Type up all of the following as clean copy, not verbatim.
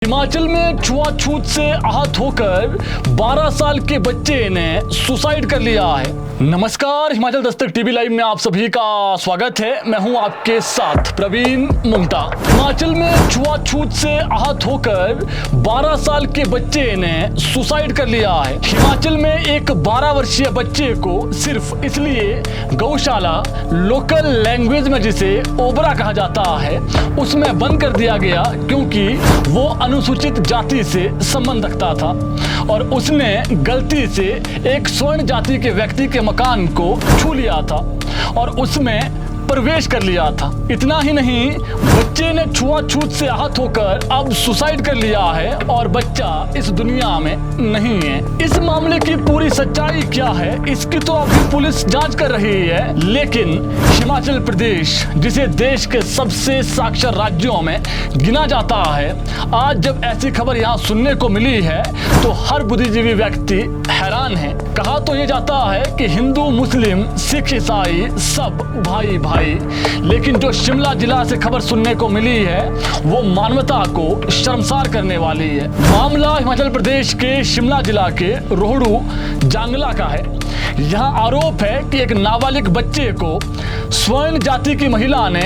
हिमाचल में छुआछूत से आहत होकर 12 साल के बच्चे ने सुसाइड कर लिया है। नमस्कार, हिमाचल दस्तक टीवी लाइव में आप सभी का स्वागत है। मैं हूं आपके साथ प्रवीण मुंगता। हिमाचल में छुआछूत से आहत होकर 12 साल के बच्चे ने सुसाइड कर लिया है। हिमाचल में एक 12 वर्षीय बच्चे को सिर्फ इसलिए गौशाला लोकल लैंग्वेज में जिसे ओबरा कहा जाता है उसमें बंद कर दिया गया क्योंकि वो अनुसूचित जाति से संबंध रखता था और उसने गलती से एक स्वर्ण जाति के व्यक्ति के मकान को छू लिया था और उसमें प्रवेश कर लिया था। इतना ही नहीं, बच्चे ने छुआछूत से आहत होकर अब सुसाइड कर लिया है और बच्चा इस दुनिया में नहीं है। इस मामले की पूरी सच्चाई क्या है इसकी तो अभी पुलिस जांच कर रही है, लेकिन हिमाचल प्रदेश जिसे देश के सबसे साक्षर राज्यों में गिना जाता है, आज जब ऐसी खबर यहाँ सुनने को मिली है तो हर बुद्धिजीवी व्यक्ति हैरान है। कहा तो ये जाता है कि हिंदू, मुस्लिम, सिख, ईसाई सब भाई भाई, लेकिन जो शिमला जिला से खबर सुनने को मिली है वो मानवता को शर्मसार करने वाली है। मामला हिमाचल प्रदेश के शिमला जिला के रोहडू जांगला का है। यहाँ आरोप है कि एक नाबालिग बच्चे को स्वर्ण जाति की महिला ने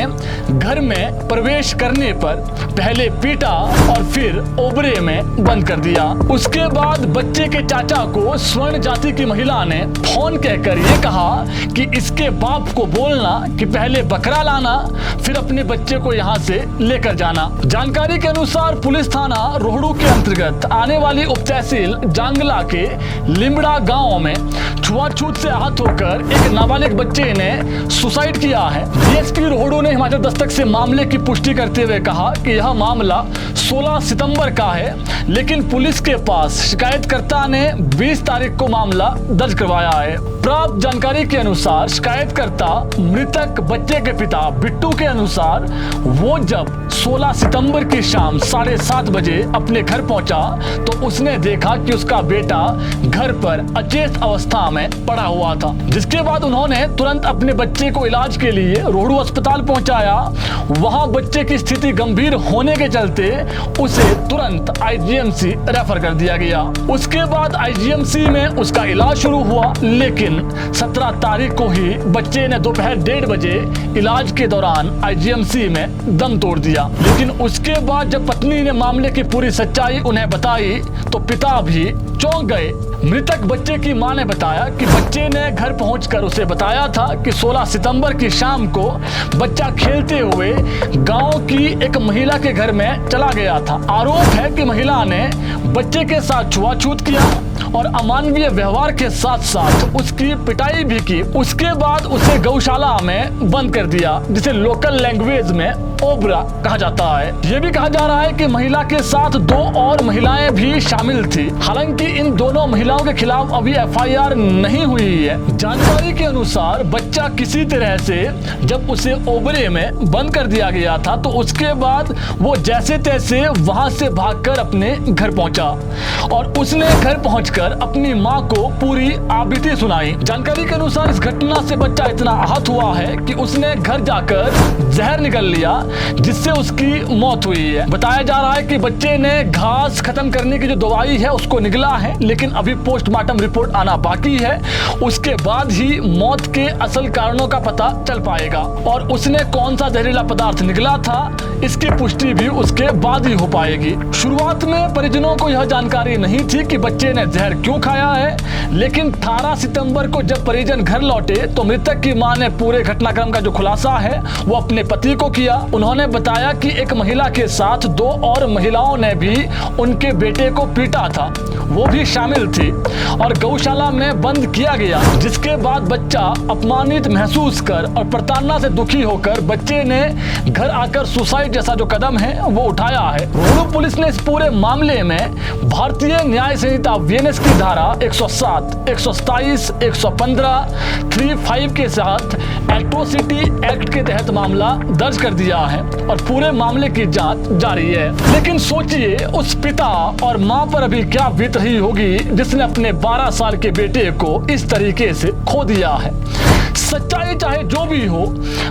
घर में प्रवेश करने पर पहले पीटा और फिर ओबरे में बंद कर दिया। उसके बाद बच्चे के चाचा को स्वर्ण जाति की महिला ने फोन कहकर ये कहा कि इसके बाप को बोलना कि पहले बकरा लाना फिर अपने बच्चे को यहाँ से लेकर जाना। जानकारी के अनुसार पुलिस थाना रोहडू के अंतर्गत आने वाली उप तहसील जांगला के लिमड़ा गांव में छुआछूत से आहत होकर एक नाबालिग बच्चे ने सुसाइड किया है। डीएसपी रोहडू ने हिमाचल दस्तक से मामले की पुष्टि करते हुए कहा कि यह मामला 16 सितंबर का है, लेकिन पुलिस के पास शिकायतकर्ता ने 20 तारीख को मामला दर्ज करवाया है। प्राप्त जानकारी के अनुसार शिकायतकर्ता मृतक बच्चे के पिता बिट्टू के अनुसार वो जब 16 सितंबर की शाम 7:30 बजे अपने घर पहुंचा तो उसने देखा कि उसका बेटा घर पर अचेत अवस्था में पड़ा हुआ था, जिसके बाद उन्होंने तुरंत अपने बच्चे को इलाज के लिए रोहडू अस्पताल पहुंचाया। वहां बच्चे की स्थिति गंभीर होने के चलते उसे तुरंत आईजीएमसी रेफर कर दिया गया। उसके बाद आईजीएमसी में उसका इलाज शुरू हुआ, लेकिन 17 तारीख को ही बच्चे ने दोपहर 1:30 बजे इलाज के दौरान आईजीएमसी में दम तोड़ दिया। लेकिन उसके बाद जब पत्नी ने मामले की पूरी सच्चाई उन्हें बताई तो पिता भी चौंक गए। मृतक बच्चे की मां ने बताया कि बच्चे ने घर पहुंचकर उसे बताया था कि 16 सितंबर की शाम को बच्चा खेलते हुए गांव की एक महिला के घर में चला गया था। आरोप है कि महिला ने बच्चे के साथ छुआछूत किया और अमानवीय व्यवहार के साथ साथ उसकी पिटाई भी की। उसके बाद उसे गौशाला में बंद कर दिया, जिसे लोकल लैंग्वेज में ओबरा कहा जाता है। यह भी कहा जा रहा है कि महिला के साथ 2 और महिलाएं भी शामिल थी। हालांकि इन दोनों महिलाओं के खिलाफ अभी एफआईआर नहीं हुई है। जानकारी के अनुसार बच्चा किसी तरह से जब उसे ओबरे में बंद कर दिया गया था तो उसके बाद वो जैसे तैसे वहां से भागकर अपने घर पहुंचा और उसने घर पहुंचकर अपनी मां को पूरी आबिती सुनाई। जानकारी के अनुसार इस घटना से बच्चा इतना आहत हुआ है कि उसने घर जाकर जहर निगल लिया, जिससे उसकी मौत हुई है। बताया जा रहा है कि बच्चे ने घास खत्म करने की जो दवाई है उसको निगला है, लेकिन अभी पोस्टमार्टम रिपोर्ट आना बाकी है। उसके बाद ही मौत के असल कारणों का पता चल पाएगा और उसने कौन सा जहरीला पदार्थ निगला था इसकी पुष्टि भी उसके बाद ही हो पाएगी। शुरुआत में परिजनों को यह जानकारी नहीं थी कि बच्चे ने जहर क्यों खाया है, लेकिन 18 सितंबर को जब परिजन घर लौटे तो मृतक की मां ने पूरे घटनाक्रम का जो खुलासा है वो अपने पति को किया। उन्होंने बताया कि एक महिला के साथ 2 और महिलाओं ने भी उनके बेटे को पीटा था, वो भी शामिल थी और गौशाला में बंद किया गया। जिसके बाद बच्चा अपमानित महसूस कर और प्रताड़ना से दुखी होकर बच्चे ने घर आकर सुसाइड जैसा जो कदम है वो उठाया है। रोहडू पुलिस ने इस पूरे मामले में भारतीय न्याय संहिता वीएनएस की धारा 107, 127, 115, 35 के साथ एट्रोसिटी एक्ट के तहत मामला दर्ज कर दिया है और पूरे मामले की जांच जारी है। लेकिन सोचिए उस पिता और मां पर अभी क्या बीत रही ही होगी जिसने अपने 12 साल के बेटे को इस तरीके से खो दिया है। सच्चाई चाहे जो भी हो,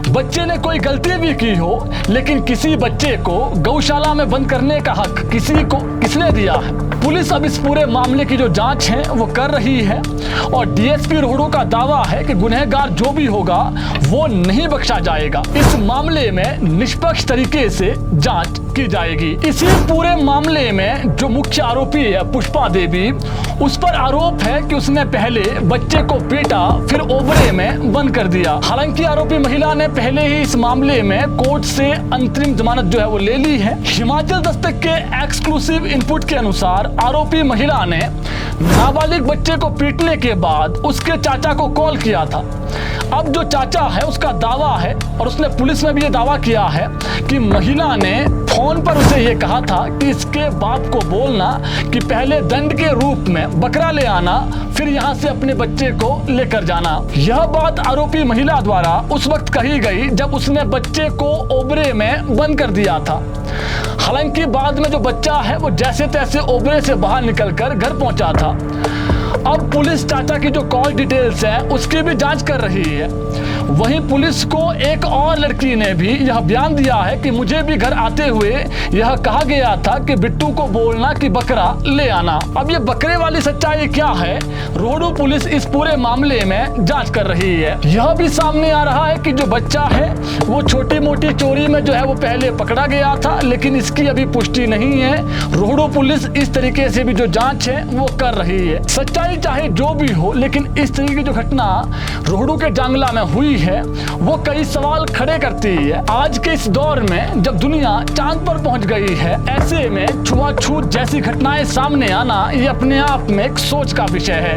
बच्चे ने कोई गलती भी की हो, लेकिन किसी बच्चे को गौशाला में बंद करने का हक किसने दिया है? पुलिस अब इस पूरे मामले की जो जांच है वो कर रही है और डीएसपी रोहड़ू का दावा है कि गुनहगार जो भी होगा वो नहीं बख्शा जाएगा। इस मामले में निष्पक्ष तरीके से जांच की जाएगी। इसी पूरे मामले में जो मुख्य आरोपी है पुष्पा देवी, उस पर आरोप है कि उसने पहले बच्चे को पीटा फिर ओबरे में बंद कर दिया। हालांकि आरोपी महिला ने पहले ही इस मामले में कोर्ट से अंतरिम जमानत जो है वो ले ली है। हिमाचल दस्तक के एक्सक्लूसिव इनपुट के अनुसार आरोपी महिला ने नाबालिग बच्चे को पीटने के बाद उसके चाचा को कॉल किया था। अब जो चाचा है उसका दावा है और उसने पुलिस में भी ये दावा किया है कि महिला ने फोन पर उसे ये कहा था कि इसके बाप को बोलना कि पहले दंड के रूप में बकरा ले आना, फिर यहाँ से अपने बच्चे को लेकर जाना। यह बात आरोपी महिला द्वारा उस वक्त कही गई जब उसने बच्चे को ओबरे में बंद कर दिया था। हालांकि बाद में जो बच्चा है वो जैसे तैसे ओबरे से बाहर निकलकर घर पहुंचा था। अब पुलिस चाचा की जो कॉल डिटेल्स है उसकी भी जांच कर रही है। वहीं पुलिस को एक और लड़की ने भी यह बयान दिया है कि मुझे भी घर आते हुए यह कहा गया था कि बिट्टू को बोलना कि बकरा ले आना। अब ये बकरे वाली सच्चाई क्या है, रोहड़ू पुलिस इस पूरे मामले में जांच कर रही है। यह भी सामने आ रहा है कि जो बच्चा है वो छोटी मोटी चोरी में जो है वो पहले पकड़ा गया था, लेकिन इसकी अभी पुष्टि नहीं है। रोहड़ू पुलिस इस तरीके से भी जो जांच है वो कर रही है। सच्चाई चाहे जो भी हो, लेकिन इस तरीके की जो घटना रोहड़ू के जांगला में हुई है वो कई सवाल खड़े करती है। आज के इस दौर में जब दुनिया चांद पर पहुंच गई है, ऐसे में छुआछूत जैसी घटनाएं सामने आना ये अपने आप में एक सोच का विषय है।